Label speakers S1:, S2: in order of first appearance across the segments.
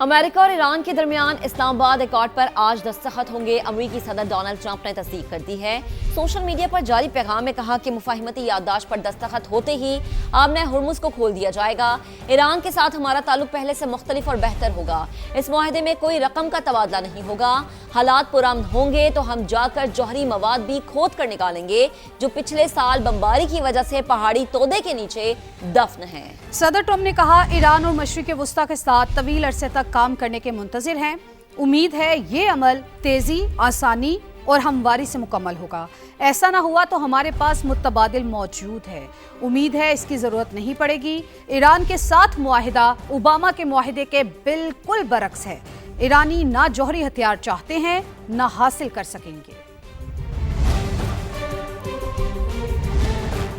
S1: امریکہ اور ایران کے درمیان اسلام آباد ایکارڈ پر آج دستخط ہوں گے۔ امریکی صدر ڈونلڈ ٹرمپ نے تصدیق کر دی ہے۔ سوشل میڈیا پر جاری پیغام میں کہا کہ مفاہمتی یادداشت پر دستخط ہوتے ہی آبنہ ہرمز کو کھول دیا جائے گا۔ ایران کے ساتھ ہمارا تعلق پہلے سے مختلف اور بہتر ہوگا۔ اس معاہدے میں کوئی رقم کا تبادلہ نہیں ہوگا۔ حالات پرامن ہوں گے تو ہم جا کر جوہری مواد بھی کھود کر نکالیں گے جو پچھلے سال بمباری کی وجہ سے پہاڑی تودے کے نیچے دفن ہے۔
S2: صدر ٹرمپ نے کہا ایران اور مشرق وسطیٰ کے ساتھ طویل عرصے تک کام کرنے کے منتظر ہیں۔ امید ہے یہ عمل تیزی، آسانی اور ہمواری سے مکمل ہوگا۔ ایسا نہ ہوا تو ہمارے پاس متبادل موجود ہے۔ امید ہے اس کی ضرورت نہیں پڑے گی۔ ایران کے ساتھ معاہدہ اوباما کے معاہدے کے بالکل برعکس ہے۔ ایرانی نہ جوہری ہتھیار چاہتے ہیں نہ حاصل کر سکیں گے۔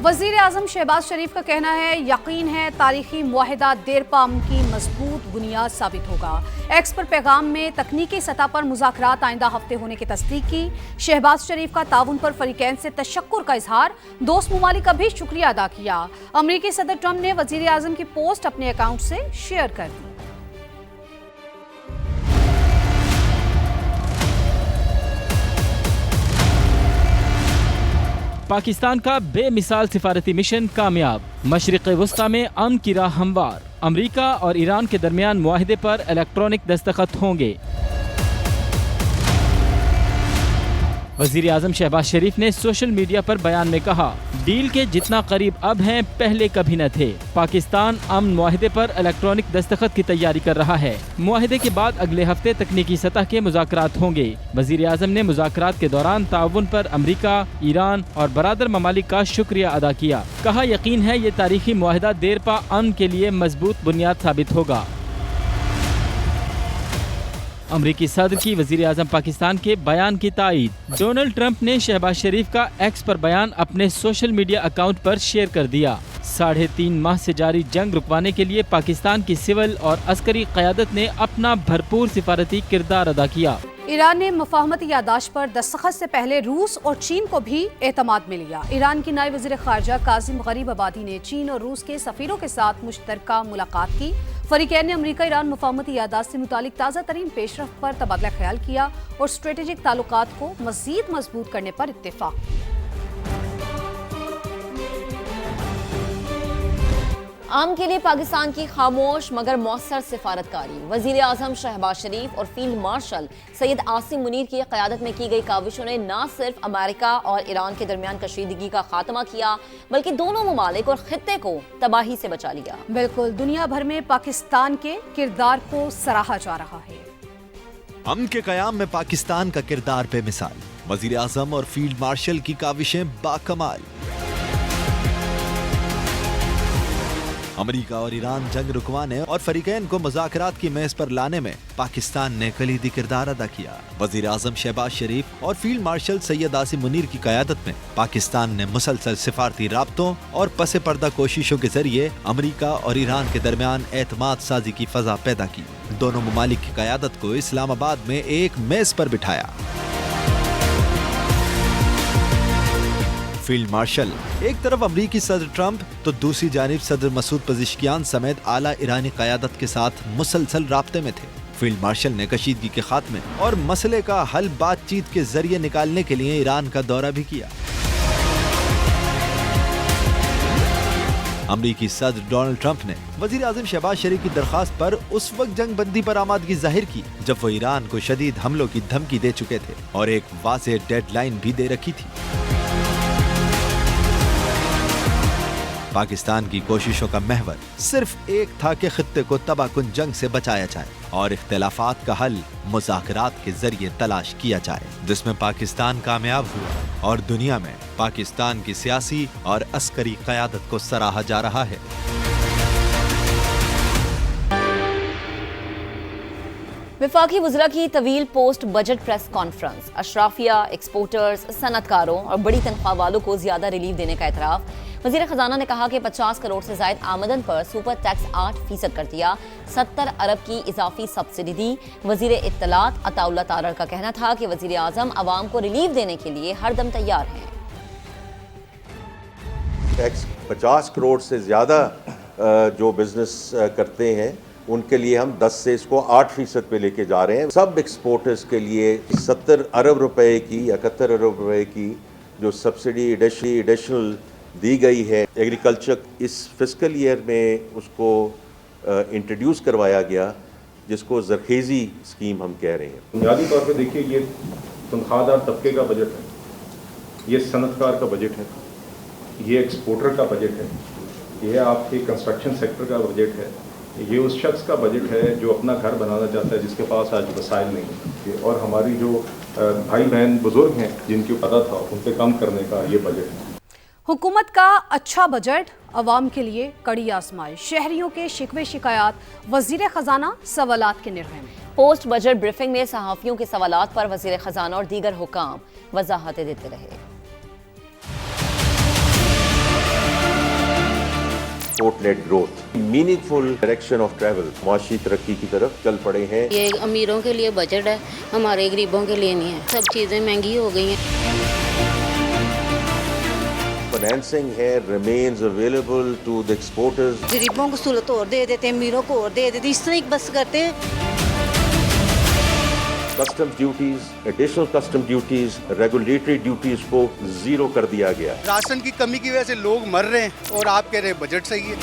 S2: وزیر اعظم شہباز شریف کا کہنا ہے یقین ہے تاریخی معاہدہ دیرپا امن کی مضبوط بنیاد ثابت ہوگا۔ ایکس پر پیغام میں تکنیکی سطح پر مذاکرات آئندہ ہفتے ہونے کی تصدیق کی۔ شہباز شریف کا تعاون پر فریقین سے تشکر کا اظہار، دوست ممالک کا بھی شکریہ ادا کیا۔ امریکی صدر ٹرمپ نے وزیر اعظم کی پوسٹ اپنے اکاؤنٹ سے شیئر کر دی۔
S3: پاکستان کا بے مثال سفارتی مشن کامیاب، مشرق وسطیٰ میں امن کی راہ ہموار، امریکہ اور ایران کے درمیان معاہدے پر الیکٹرانک دستخط ہوں گے۔ وزیر اعظم شہباز شریف نے سوشل میڈیا پر بیان میں کہا ڈیل کے جتنا قریب اب ہیں پہلے کبھی نہ تھے۔ پاکستان امن معاہدے پر الیکٹرانک دستخط کی تیاری کر رہا ہے۔ معاہدے کے بعد اگلے ہفتے تکنیکی سطح کے مذاکرات ہوں گے۔ وزیر اعظم نے مذاکرات کے دوران تعاون پر امریکہ، ایران اور برادر ممالک کا شکریہ ادا کیا۔ کہا یقین ہے یہ تاریخی معاہدہ دیرپا امن کے لیے مضبوط بنیاد ثابت ہوگا۔ امریکی صدر کی وزیر اعظم پاکستان کے بیان کی تائید۔ ڈونلڈ ٹرمپ نے شہباز شریف کا ایکس پر بیان اپنے سوشل میڈیا اکاؤنٹ پر شیئر کر دیا۔ 3.5 ماہ سے جاری جنگ رکوانے کے لیے پاکستان کی سول اور عسکری قیادت نے اپنا بھرپور سفارتی کردار ادا کیا۔
S2: ایران نے مفاہمتی یادداشت پر دستخط سے پہلے روس اور چین کو بھی اعتماد میں لیا۔ ایران کی نائب وزیر خارجہ کاظم غریب آبادی نے چین اور روس کے سفیروں کے ساتھ مشترکہ ملاقات کی۔ فریقین نے امریکہ ایران مفاہمتی یادداشت سے متعلق تازہ ترین پیش رفت پر تبادلہ خیال کیا اور اسٹریٹجک تعلقات کو مزید مضبوط کرنے پر اتفاق کیا۔
S1: امن کے لیے پاکستان کی خاموش مگر مؤثر سفارتکاری۔ وزیر اعظم شہباز شریف اور فیلڈ مارشل سید عاصم منیر کی قیادت میں کی گئی کاوشوں نے نہ صرف امریکہ اور ایران کے درمیان کشیدگی کا خاتمہ کیا بلکہ دونوں ممالک اور خطے کو تباہی سے بچا لیا۔
S2: بالکل، دنیا بھر میں پاکستان کے کردار کو سراہا جا رہا ہے۔
S4: امن کے قیام میں پاکستان کا کردار بے مثال، وزیر اعظم اور فیلڈ مارشل کی کاوشیں باکمال۔ امریکہ اور ایران جنگ رکوانے اور فریقین کو مذاکرات کی میز پر لانے میں پاکستان نے کلیدی کردار ادا کیا۔ وزیر اعظم شہباز شریف اور فیلڈ مارشل سید عاصم منیر کی قیادت میں پاکستان نے مسلسل سفارتی رابطوں اور پس پردہ کوششوں کے ذریعے امریکہ اور ایران کے درمیان اعتماد سازی کی فضا پیدا کی۔ دونوں ممالک کی قیادت کو اسلام آباد میں ایک میز پر بٹھایا۔ فیلڈ مارشل ایک طرف امریکی صدر ٹرمپ تو دوسری جانب صدر مسعود پزشکیان سمیت اعلیٰ ایرانی قیادت کے ساتھ مسلسل رابطے میں تھے۔ فیلڈ مارشل نے کشیدگی کے خاتمے اور مسئلے کا حل بات چیت کے ذریعے نکالنے کے لیے ایران کا دورہ بھی کیا۔ امریکی صدر ڈونلڈ ٹرمپ نے وزیر اعظم شہباز شریف کی درخواست پر اس وقت جنگ بندی پر آمادگی ظاہر کی جب وہ ایران کو شدید حملوں کی دھمکی دے چکے تھے اور ایک واضح ڈیڈ لائن بھی دے رکھی تھی۔ پاکستان کی کوششوں کا محور صرف ایک تھا کہ خطے کو تباہ کن جنگ سے بچایا جائے اور اختلافات کا حل مذاکرات کے ذریعے تلاش کیا جائے، جس میں پاکستان کامیاب ہوا اور دنیا میں پاکستان کی سیاسی اور عسکری قیادت کو سراہا جا رہا ہے۔
S1: وفاقی وزراء کی طویل پوسٹ بجٹ پریس کانفرنس، اشرافیہ، ایکسپورٹرز، صنعت کاروں اور بڑی تنخواہ والوں کو زیادہ ریلیف دینے کا اعتراف۔ وزیر خزانہ نے کہا کہ 50 کروڑ سے زائد آمدن پر سپر ٹیکس 8% کر دیا، 70 ارب کی اضافی سبسڈی دی۔ وزیر اطلاعات عطا اللہ تارڑ کا کہنا تھا کہ وزیر اعظم عوام کو ریلیف دینے کے لیے ہر دم تیار ہیں۔
S5: ٹیکس 50 کروڑ سے زیادہ جو بزنس کرتے ہیں ان کے لیے ہم 10 سے اس کو 8% پہ لے کے جا رہے ہیں. سب ایکسپورٹرز کے لیے 70 ارب روپے کی 71 ارب روپے کی جو سبسڈی ایڈیشنل دی گئی ہے ایگریکلچر اس فسکل ایئر میں اس کو انٹروڈیوس کروایا گیا, جس کو زرخیزی اسکیم ہم کہہ رہے ہیں.
S6: بنیادی طور پہ دیکھیے یہ تنخواہ دار طبقے کا بجٹ ہے, یہ صنعت کار کا بجٹ ہے, یہ ایکسپورٹر کا بجٹ ہے, یہ آپ کے کنسٹرکشن سیکٹر کا بجٹ ہے, یہ اس شخص کا بجٹ ہے جو اپنا گھر بنانا چاہتا ہے جس کے پاس آج وسائل نہیں ہیں, اور ہماری جو بھائی بہن بزرگ ہیں جن کی پتہ تھا ان پہ کم کرنے کا یہ بجٹ ہے.
S2: حکومت کا اچھا بجٹ عوام کے لیے کڑی آزمائش, شہریوں کے شکوے شکایات وزیر خزانہ سوالات کے نرخ میں.
S1: پوسٹ بجٹ بریفنگ میں صحافیوں کے سوالات پر وزیر خزانہ اور دیگر حکام وضاحتیں دیتے رہے.
S5: Export led growth, meaningful direction of travel, معاشی ترقی کی طرف چل پڑے ہیں.
S7: یہ امیروں کے لیے بجٹ ہے, ہمارے غریبوں کے لیے نہیں ہے. سب چیزیں مہنگی ہو گئی ہیں.
S5: فائنینسنگ ہے remains available to the exporters.
S8: غریبوں کو سہولت اور دے دیتے ہیں, امیروں کو اور دے دیتے ہیں, اس طرح بس کرتے ہیں.
S5: Custom duties, additional custom duties, regulatory duties کو زیرو کر دیا گیا.
S9: راشن کی کمی کی وجہ سے لوگ مر رہے ہیں اور آپ کہہ رہے ہیں بجٹ صحیح ہے.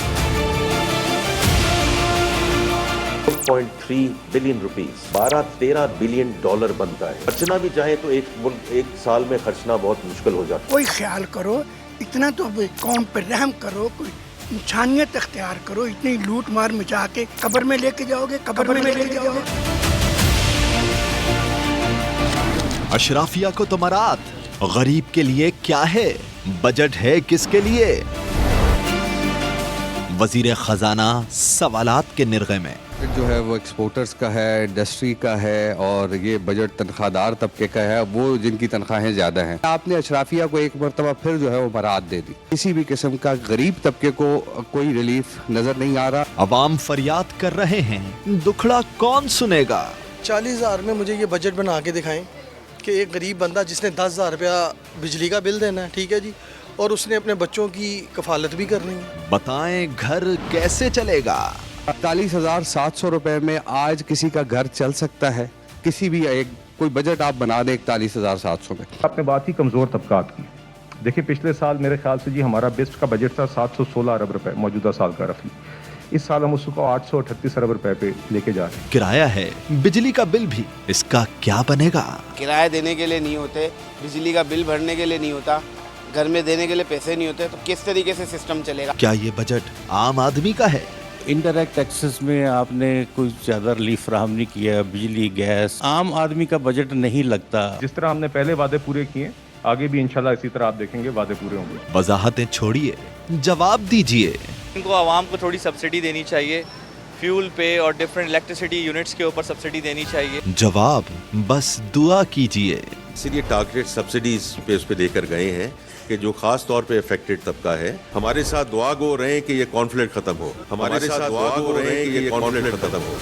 S5: 2.3 بلین روپیز, 12-13 بلین ڈالر بنتا ہے. خرچنا بھی چاہیں تو ایک سال میں خرچنا بہت مشکل ہو جاتا ہے.
S10: کوئی خیال کرو, اتنا تو قوم پر رحم کرو, کوئی انسانیت اختیار کرو. اتنی لوٹ مار مچا کے قبر میں لے کے جاؤ گے, قبر میں لے کے جاؤ گے.
S4: اشرافیہ کو تمرات, غریب کے لیے کیا ہے, بجٹ ہے کس کے لیے؟ وزیر خزانہ سوالات کے نرغے میں.
S11: جو ہے وہ ایکسپورٹرز کا ہے, انڈسٹری کا ہے, اور یہ بجٹ تنخواہ دار طبقے کا ہے, وہ جن کی تنخواہیں زیادہ ہیں. آپ نے اشرافیہ کو ایک مرتبہ پھر جو ہے وہ برات دے دی. کسی بھی قسم کا غریب طبقے کو کوئی ریلیف نظر نہیں آ رہا.
S4: عوام فریاد کر رہے ہیں, دکھڑا کون سنے گا؟
S12: 40,000 میں مجھے یہ بجٹ بنا کے دکھائیں کہ ایک غریب بندہ جس نے 10,000 روپیہ بجلی کا بل دینا ہے, ٹھیک ہے جی, اور اس نے اپنے بچوں کی کفالت بھی کرنی ہے.
S4: بتائیں گھر کیسے چلے گا؟
S11: 48,700 روپے میں آج کسی کا گھر چل سکتا ہے؟ کسی بھی کوئی بجٹ آپ بنا دیں 41,700 میں.
S6: آپ نے بات ہی کمزور طبقات کی. دیکھیں پچھلے سال میرے خیال سے جی ہمارا بیسٹ کا بجٹ تھا 716 ارب روپے موجودہ سال کا رفلی. اس سال ہم اس کو 838 ارب روپے پہ لے کے جا رہے ہیں.
S4: کرایہ ہے, بجلی کا بل بھی, اس کا کیا بنے گا؟
S13: کرایہ دینے کے لیے نہیں ہوتے, بجلی کا بل بھرنے کے لیے نہیں ہوتا, گھر میں دینے کے لیے پیسے نہیں ہوتے, تو کس طریقے سے سسٹم چلے گا؟
S4: کیا یہ بجٹ عام آدمی کا ہے؟
S14: انڈائریکٹ ٹیکسز میں آپ نے کوئی زیادہ ریلیف فراہم نہیں کیا. بجلی, گیس, عام آدمی کا بجٹ نہیں لگتا.
S6: جس طرح ہم نے پہلے وعدے پورے کیے, آگے بھی انشاءاللہ اسی طرح آپ دیکھیں گے وعدے پورے ہوں گے.
S4: وضاحتیں چھوڑیے, جواب دیجیے.
S15: ان کو عوام کو تھوڑی سبسڈی دینی چاہیے, فیول پہ اور ڈفرینٹ الیکٹریسٹی یونٹس کے اوپر سبسڈی دینی چاہیے.
S4: جواب بس دعا کیجیے.
S5: اس لیے ٹارگیٹ سبسڈیز پہ اس پہ دے کر گئے ہیں کہ جو خاص طور پہ افیکٹڈ طبقہ ہے. ہمارے ساتھ دعا گو رہیں کہ یہ کانفلکٹ ختم ہو. ہمارے ساتھ دعا گو رہیں کہ یہ کانفلکٹ ختم ہو.